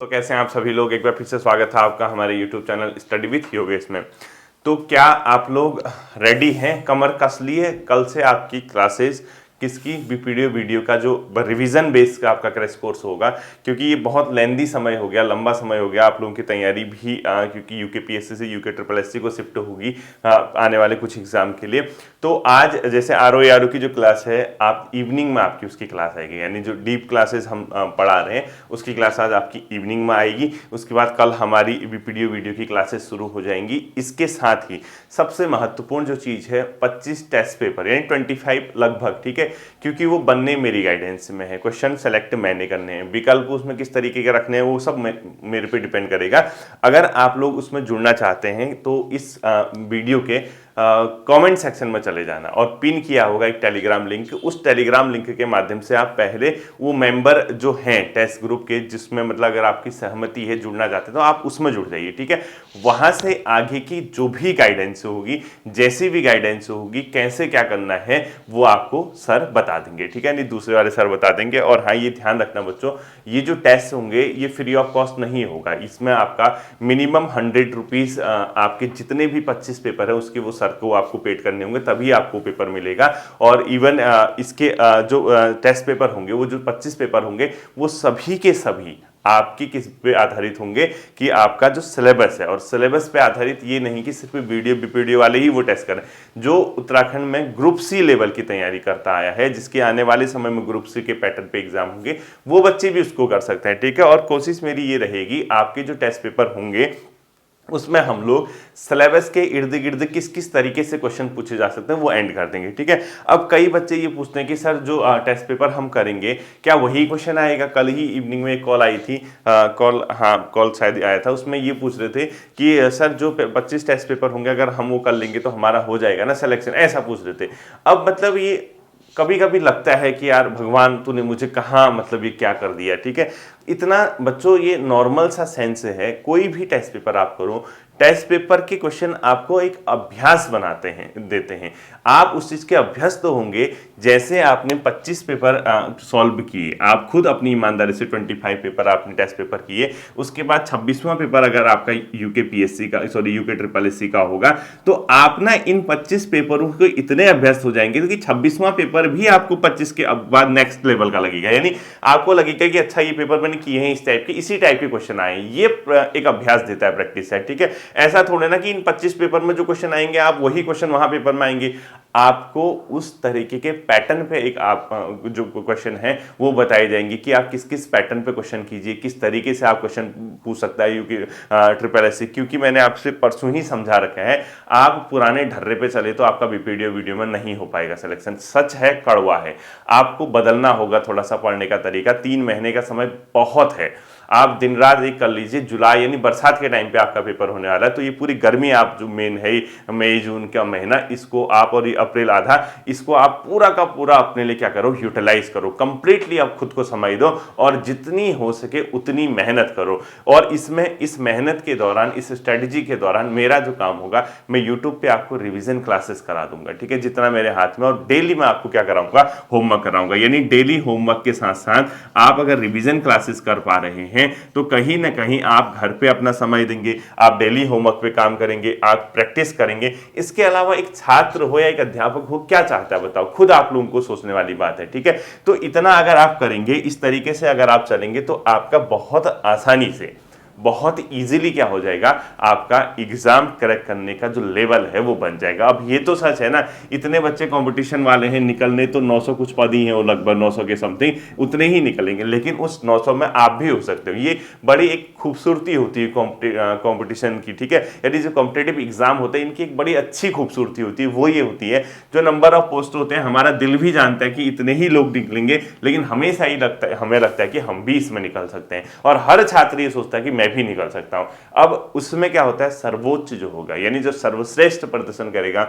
तो कैसे हैं आप सभी लोग। एक बार फिर से स्वागत है आपका हमारे YouTube channel study with Yogesh में। तो क्या आप लोग रेडी हैं? कमर कस लिए? कल से आपकी क्लासेस किसकी वीडियो का जो रिवीजन बेस का आपका क्रैश कोर्स होगा, क्योंकि ये बहुत लेंदी समय हो गया, लंबा समय हो गया आप लोगों की तैयारी भी, क्योंकि यूकेपीएससी से यूके ट्रिपल एससी को शिफ्ट होगी आने वाले कुछ एग्जाम के लिए। तो आज जैसे आरओ की जो क्लास है, आप इवनिंग में आपकी उसकी क्लास आएगी, यानी जो डीप क्लासेस हम पढ़ा रहे हैं उसकी क्लास आज आपकी इवनिंग में आएगी। उसके बाद कल हमारी वीडियो की क्लासेस शुरू हो जाएंगी। इसके साथ ही सबसे महत्वपूर्ण जो चीज़ है 25 टेस्ट पेपर यानी 25 लगभग, ठीक है, क्योंकि वो बनने मेरी गाइडेंस में है। क्वेश्चन सेलेक्ट मैंने करने हैं, विकल्प उसमें किस तरीके के रखने हैं वो सब मेरे पे डिपेंड करेगा। अगर आप लोग उसमें जुड़ना चाहते हैं तो इस वीडियो के कमेंट सेक्शन में चले जाना और पिन किया होगा एक टेलीग्राम लिंक। उस टेलीग्राम लिंक के माध्यम से आप पहले वो मेंबर जो हैं टेस्ट ग्रुप के, जिसमें मतलब अगर आपकी सहमति है जुड़ना चाहते हैं तो आप उसमें जुड़ जाइए, ठीक है। वहां से आगे की जो भी गाइडेंस होगी, जैसी भी गाइडेंस होगी, कैसे क्या करना है वो आपको सर बता देंगे, ठीक है। नहीं, दूसरे वाले सर बता देंगे। और हाँ, ये ध्यान रखना बच्चों, ये जो टेस्ट होंगे ये फ्री ऑफ कॉस्ट नहीं होगा। इसमें आपका मिनिमम 100 रुपीज़ आपके जितने भी 25 पेपर है उसके वो सर को आपको पेड करने होंगे, तभी आपको पेपर मिलेगा। और इवन इसके जो टेस्ट पेपर होंगे, वो जो 25 पेपर होंगे वो सभी के सभी आपकी किस पे आधारित होंगे कि आपका जो सिलेबस है, और सिलेबस पे आधारित ये नहीं कि सिर्फ वीडियो वाले ही वो टेस्ट करें। जो उत्तराखंड में ग्रुप सी लेवल की तैयारी करता आया है, जिसके आने वाले समय में ग्रुप सी के पैटर्न पे एग्जाम होंगे, वो बच्चे भी उसको कर सकते हैं, ठीक है। और कोशिश मेरी ये रहेगी आपके जो टेस्ट पेपर होंगे उसमें हम लोग सिलेबस के इर्द गिर्द किस किस तरीके से क्वेश्चन पूछे जा सकते हैं वो एंड कर देंगे, ठीक है। अब कई बच्चे ये पूछते हैं कि सर जो टेस्ट पेपर हम करेंगे क्या वही क्वेश्चन आएगा? कल ही इवनिंग में एक कॉल आई थी, कॉल शायद आया था, उसमें ये पूछ रहे थे कि सर जो 25 टेस्ट पेपर होंगे अगर हम वो कर लेंगे तो हमारा हो जाएगा ना सिलेक्शन, ऐसा पूछ रहे थे। अब मतलब ये कभी कभी लगता है कि यार भगवान तूने मुझे कहाँ मतलब ये क्या कर दिया, ठीक है। इतना बच्चों ये नॉर्मल सा सेंस है। कोई भी टेस्ट पेपर आप करो, टेस्ट पेपर के क्वेश्चन आपको एक अभ्यास बनाते हैं, देते हैं। आप उस चीज के अभ्यस्त तो होंगे जैसे आपने 25 पेपर सॉल्व किए, आप खुद अपनी ईमानदारी से 25 पेपर आपने टेस्ट पेपर किए, उसके बाद 26वां पेपर अगर आपका यूके ट्रिपल एससी का होगा तो आप ना इन 25 पेपरों को इतने अभ्यस्त हो जाएंगे कि 26वां पेपर भी आपको 25 के बाद नेक्स्ट लेवल का लगेगा। यानी आपको लगेगा कि अच्छा ये पेपर मैंने किए हैं, इस टाइप के, इसी टाइप के क्वेश्चन आए। ये एक अभ्यास देता है, प्रैक्टिस है, ठीक है। ऐसा थोड़े ना कि इन 25 पेपर में जो क्वेश्चन आएंगे आप वही क्वेश्चन वहां पेपर में आएंगे। आपको उस तरीके के पैटर्न पे एक आप जो क्वेश्चन है वो बताए जाएंगे कि आप किस किस पैटर्न पे क्वेश्चन कीजिए, किस तरीके से आप क्वेश्चन पूछ सकता है यूके ट्रिपल एससी। क्योंकि मैंने आपसे परसों ही समझा रखा है, आप पुराने ढर्रे पे चले तो आपका वीडियो में नहीं हो पाएगा सिलेक्शन। सच है, कड़वा है, आपको बदलना होगा थोड़ा सा पढ़ने का तरीका। 3 महीने का समय बहुत है, आप दिन रात एक कर लीजिए। जुलाई यानी बरसात के टाइम पे आपका पेपर होने वाला है, तो ये पूरी गर्मी आप जो मेन है मई जून का महीना, इसको आप, और ये अप्रैल आधा, इसको आप पूरा का पूरा अपने लिए क्या करो, यूटिलाइज करो। कंप्लीटली आप खुद को समय दो और जितनी हो सके उतनी मेहनत करो। और इसमें इस मेहनत के दौरान, इस स्ट्रेटजी के दौरान मेरा जो काम होगा, मैं यूट्यूब पे आपको रिविजन क्लासेस करा दूंगा, ठीक है, जितना मेरे हाथ में। और डेली मैं आपको क्या कराऊंगा, होमवर्क कराऊंगा। यानी डेली होमवर्क के साथ साथ आप अगर रिविजन क्लासेस कर पा रहे हैं तो कहीं ना कहीं आप घर पे अपना समय देंगे, आप डेली होमवर्क पे काम करेंगे, आप प्रैक्टिस करेंगे। इसके अलावा एक छात्र हो या एक अध्यापक हो क्या चाहता है बताओ, खुद आप लोगों को सोचने वाली बात है, ठीक है। तो इतना अगर आप करेंगे, इस तरीके से अगर आप चलेंगे तो आपका बहुत आसानी से, बहुत इजीली क्या हो जाएगा, आपका एग्जाम क्रैक करने का जो लेवल है वो बन जाएगा। अब ये तो सच है ना, इतने बच्चे कंपटीशन वाले हैं, निकलने तो 900 कुछ पद ही हैं, वो लगभग 900 के समथिंग उतने ही निकलेंगे, लेकिन उस 900 में आप भी हो सकते हो। ये बड़ी एक खूबसूरती होती है कंपटीशन की, ठीक है। यदि जो कॉम्पिटेटिव एग्जाम होते हैं इनकी एक बड़ी अच्छी खूबसूरती होती है, वो ये होती है जो नंबर ऑफ पोस्ट होते हैं, हमारा दिल भी जानता है कि इतने ही लोग निकलेंगे, लेकिन हमेशा ही लगता है, हमें लगता है कि हम भी इसमें निकल सकते हैं। और हर छात्र ये सोचता है कि मैं भी निकल सकता हूं। अब उसमें क्या होता है, सर्वोच्च जो होगा, यानी जो सर्वश्रेष्ठ प्रदर्शन करेगा,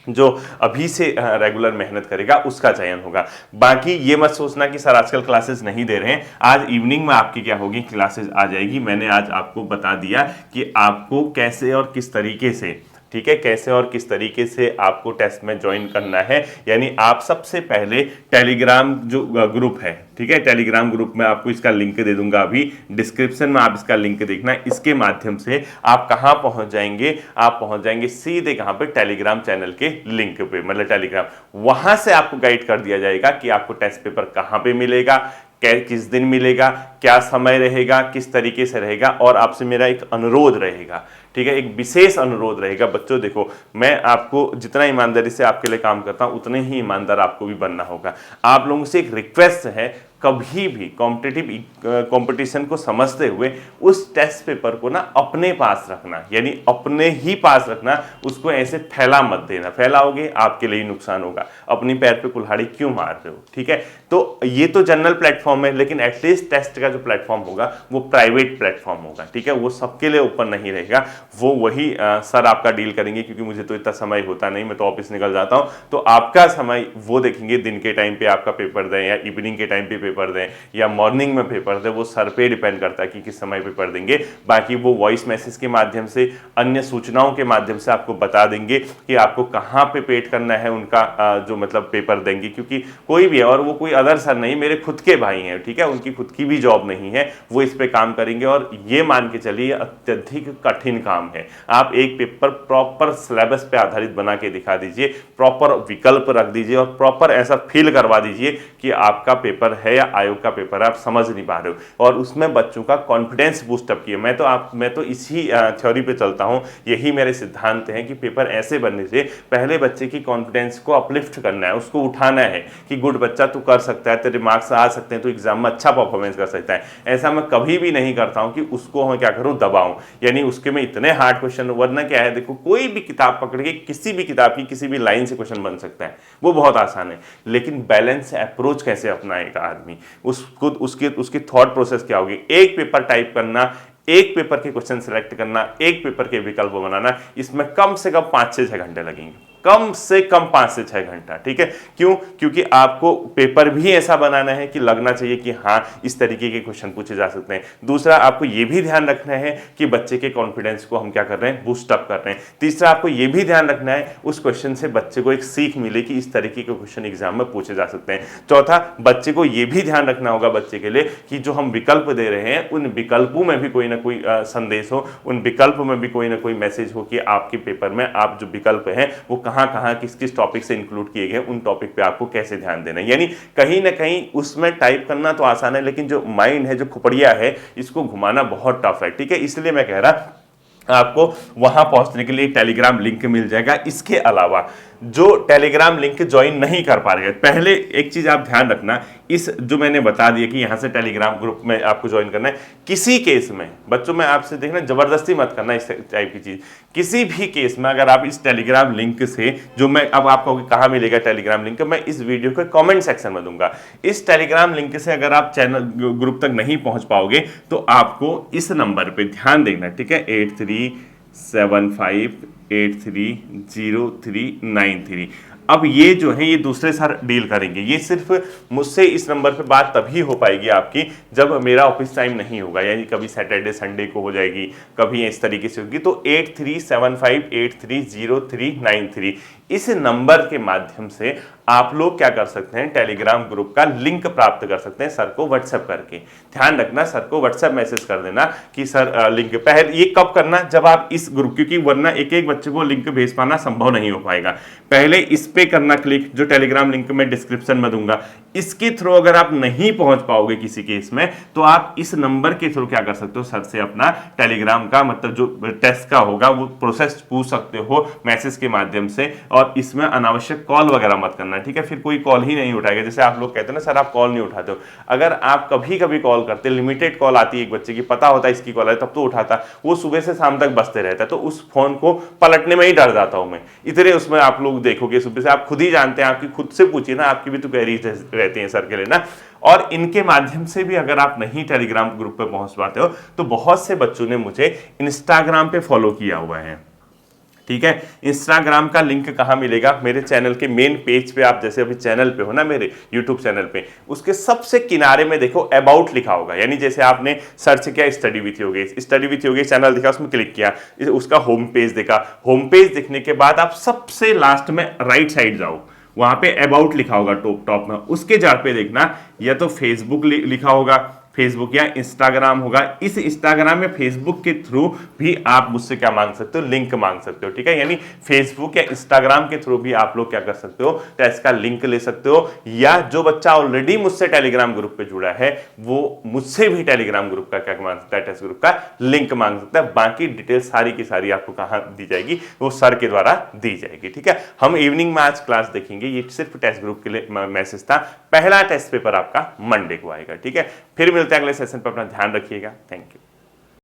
जो अभी से रेगुलर मेहनत करेगा, उसका चयन होगा। बाकी ये मत सोचना कि सर आजकल क्लासेस नहीं दे रहे हैं। आज इवनिंग में आपकी क्या होगी, क्लासेस आ जाएगी। मैंने आज आपको बता दिया कि आपको कैसे और किस तरीके से ठीक है, कैसे और किस तरीके से आपको टेस्ट में ज्वाइन करना है। यानी आप सबसे पहले टेलीग्राम जो ग्रुप है, ठीक है, टेलीग्राम ग्रुप में आपको इसका लिंक दे दूंगा अभी डिस्क्रिप्शन में, आप इसका लिंक देखना। इसके माध्यम से आप कहां पहुंच जाएंगे, आप पहुंच जाएंगे सीधे कहां पे, टेलीग्राम चैनल के लिंक पे, मतलब टेलीग्राम। वहां से आपको गाइड कर दिया जाएगा कि आपको टेस्ट पेपर कहां पे मिलेगा, किस दिन मिलेगा, क्या समय रहेगा, किस तरीके से रहेगा। और आपसे मेरा एक अनुरोध रहेगा, ठीक है, एक विशेष अनुरोध रहेगा बच्चों। देखो, मैं आपको जितना ईमानदारी से आपके लिए काम करता हूं उतने ही ईमानदार आपको भी बनना होगा। आप लोगों से एक रिक्वेस्ट है, कभी भी कॉम्पिटिटिव कंपटीशन को समझते हुए उस टेस्ट पेपर को ना अपने पास रखना, यानी अपने ही पास रखना, उसको ऐसे फैला मत देना। फैलाओगे आपके लिए नुकसान होगा। अपनी पैर पे कुल्हाड़ी क्यों मार रहे हो, ठीक है। तो ये तो जनरल प्लेटफॉर्म है, लेकिन एटलीस्ट टेस्ट का जो प्लेटफॉर्म होगा वो प्राइवेट प्लेटफॉर्म होगा, ठीक है, वो सबके लिए ओपन नहीं रहेगा। वो वही सर आपका डील करेंगे, क्योंकि मुझे तो इतना समय होता नहीं, मैं तो ऑफिस निकल जाता हूं। तो आपका समय वो देखेंगे, दिन के टाइम पे आपका पेपर दें या इवनिंग के टाइम पे पेपर दें या मॉर्निंग में पेपर दें, वो सर पे डिपेंड करता है कि किस समय पेपर देंगे। बाकी वो वॉइस मैसेज के माध्यम से, अन्य सूचनाओं के माध्यम से आपको बता देंगे कि आपको कहाँ पे पेट करना है उनका जो मतलब पेपर देंगे। क्योंकि कोई भी है, और वो कोई अदर सर नहीं, मेरे खुद के भाई हैं, ठीक है, उनकी खुद की भी जॉब नहीं है, वो इस पे काम करेंगे। और ये मान के चलिए अत्यधिक कठिन काम है। आप एक पेपर प्रॉपर सिलेबस पे आधारित बना के दिखा दीजिए, प्रॉपर विकल्प रख दीजिए और प्रॉपर ऐसा फील करवा दीजिए कि आपका पेपर है या आयोग का पेपर है, आप समझ नहीं पा रहे हो। और उसमें बच्चों का कॉन्फिडेंस बूस्ट अप किए। मैं तो इसी थ्योरी पे चलता हूं, यही मेरे सिद्धांत हैं कि पेपर ऐसे बनने से पहले बच्चे की कॉन्फिडेंस को अपलिफ्ट करना है, उसको उठाना है कि गुड बच्चा, तू कर सकता है, तेरे मार्क्स आ सकते हैं, तो एग्जाम में अच्छा परफॉर्मेंस कर सकता है। ऐसा मैं कभी भी नहीं करता हूं कि उसको मैं क्या करूं, दबाऊं, यानी उसके में इतने हार्ड क्वेश्चन। वरना क्या है, देखो, कोई भी किताब पकड़ के किसी भी किताब की किसी भी लाइन से क्वेश्चन बन सकता है, वो बहुत आसान है। लेकिन बैलेंस अप्रोच कैसे अपनाएगा आदमी, उसको उसकी थॉट प्रोसेस क्या होगी। एक पेपर टाइप करना, एक पेपर के क्वेश्चन सेलेक्ट करना, एक पेपर के विकल्प बनाना, इसमें कम से कम 5 से 6 घंटे लगेंगे, कम से कम 5 से 6 घंटा, ठीक है। क्यों? क्योंकि आपको पेपर भी ऐसा बनाना है कि लगना चाहिए कि हाँ, इस तरीके के क्वेश्चन पूछे जा सकते हैं। दूसरा, आपको यह भी ध्यान रखना है कि बच्चे के कॉन्फिडेंस को हम क्या कर रहे हैं, बूस्ट अप कर रहे हैं। तीसरा, आपको यह भी ध्यान रखना है उस क्वेश्चन से बच्चे को एक सीख मिले कि इस तरीके के क्वेश्चन एग्जाम में पूछे जा सकते हैं। चौथा, बच्चे को यह भी ध्यान रखना होगा बच्चे के लिए कि जो हम विकल्प दे रहे हैं उन विकल्पों में भी कोई ना कोई संदेश हो, उन विकल्प में भी कोई ना कोई मैसेज हो कि आपके पेपर में आप जो विकल्प हैं वो कहां किस किस टॉपिक से इंक्लूड किए गए, उन टॉपिक पे आपको कैसे ध्यान देना है। यानी कहीं ना कहीं उसमें टाइप करना तो आसान है, लेकिन जो माइंड है, जो खुपड़िया है, इसको घुमाना बहुत टफ है, ठीक है। इसलिए मैं कह रहा, आपको वहां पहुंचने के लिए टेलीग्राम लिंक मिल जाएगा। इसके अलावा जो टेलीग्राम लिंक ज्वाइन नहीं कर पा रहे, पहले एक चीज आप ध्यान रखना, इस जो मैंने बता दिया कि यहां से टेलीग्राम ग्रुप में आपको ज्वाइन करना है, किसी केस में बच्चों में आपसे देखना, जबरदस्ती मत करना इस टाइप की चीज। किसी भी केस में अगर आप इस टेलीग्राम लिंक से, जो मैं अब आपको कहां मिलेगा टेलीग्राम लिंक, मैं इस वीडियो के कमेंट सेक्शन में दूंगा। इस टेलीग्राम लिंक से अगर आप चैनल ग्रुप तक नहीं पहुंच पाओगे तो आपको इस नंबर पे ध्यान देना, ठीक है, 8375830393। अब ये जो है, ये दूसरे सर डील करेंगे। ये सिर्फ मुझसे इस नंबर पे बात तभी हो पाएगी आपकी जब मेरा ऑफिस टाइम नहीं होगा, यानी कभी सैटरडे संडे को हो जाएगी, कभी इस तरीके से होगी। तो 8375830393 इस नंबर के माध्यम से आप लोग क्या कर सकते हैं, टेलीग्राम ग्रुप का लिंक प्राप्त कर सकते हैं सर को व्हाट्सएप करके। ध्यान रखना, सर को व्हाट्सएप मैसेज कर देना कि सर लिंक। पहले ये कब करना, जब आप इस ग्रुप, क्योंकि वरना एक एक बच्चे को लिंक भेज पाना संभव नहीं हो पाएगा। पहले इस पे करना क्लिक, जो टेलीग्राम लिंक मैं डिस्क्रिप्शन में दूंगा। इसके थ्रू अगर आप नहीं पहुंच पाओगे किसी केस में, तो आप इस नंबर के थ्रू क्या कर सकते हो, सर से अपना टेलीग्राम का मतलब जो टेस्ट का होगा वो प्रोसेस पूछ सकते हो मैसेज के माध्यम से। और इसमें अनावश्यक कॉल वगैरह मत करना, ठीक है। फिर कोई कॉल ही नहीं उठाएगा। जैसे आप लोग कहते हैं ना, सर आप कॉल नहीं उठाते हो। अगर आप कभी कभी कॉल करते, लिमिटेड कॉल आती है एक बच्चे की, पता होता है इसकी कॉल है, तब तो उठाता। वो सुबह से शाम तक बजते रहता है, तो उस फोन को पलटने में ही डर जाता हूं मैं। इतने उसमें आप लोग देखोगे सुबह से, आप खुद ही जानते हैं, आपकी खुद से पूछिए ना, आपकी भी तो क्वेरीज रहती हैं सर के लिए ना। और इनके माध्यम से भी अगर आप नहीं टेलीग्राम ग्रुप पे पहुंच पाते हो, तो बहुत से बच्चों ने मुझे इंस्टाग्राम पे फॉलो किया हुआ है, ठीक है। इंस्टाग्राम का लिंक कहाँ मिलेगा? मेरे चैनल के मेन पेज पे, आप जैसे अभी चैनल पे हो ना, मेरे यूट्यूब चैनल पे, उसके सबसे किनारे में देखो अबाउट लिखा होगा, यानी जैसे आपने सर्च किया study with Yogesh, study with Yogesh channel दिखा, उसमें क्लिक किया, उसका होम पेज देखा, होम पेज दिखने के बाद आप सबसे लास्ट में राइट साइड जाओ, वहां पे अबाउट लिखा होगा टॉप में, उसके जार पे देखना या तो फेसबुक लिखा होगा, फेसबुक या इंस्टाग्राम होगा। इस इंस्टाग्राम या फेसबुक के थ्रू भी आप मुझसे क्या मांग सकते हो? लिंक मांग सकते हो, ठीक है। यानी फेसबुक या इंस्टाग्राम के थ्रू भी आप लोग क्या कर सकते हो? टेस्ट का लिंक ले सकते हो, या जो बच्चा ऑलरेडी मुझसे टेलीग्राम ग्रुप पे जुड़ा है वो मुझसे भी टेलीग्राम ग्रुप का क्या मांग सकता है? टेस्ट ग्रुप का लिंक मांग सकता है। बाकी डिटेल सारी की सारी आपको कहां दी जाएगी? वो सर के द्वारा दी जाएगी, ठीक है। हम इवनिंग में आज क्लास देखेंगे, ये सिर्फ टेस्ट ग्रुप के लिए मैसेज था। पहला टेस्ट पेपर आपका मंडे को आएगा, ठीक है। फिर मिलते हैं अगले सेशन पर, अपना ध्यान रखिएगा। Thank you.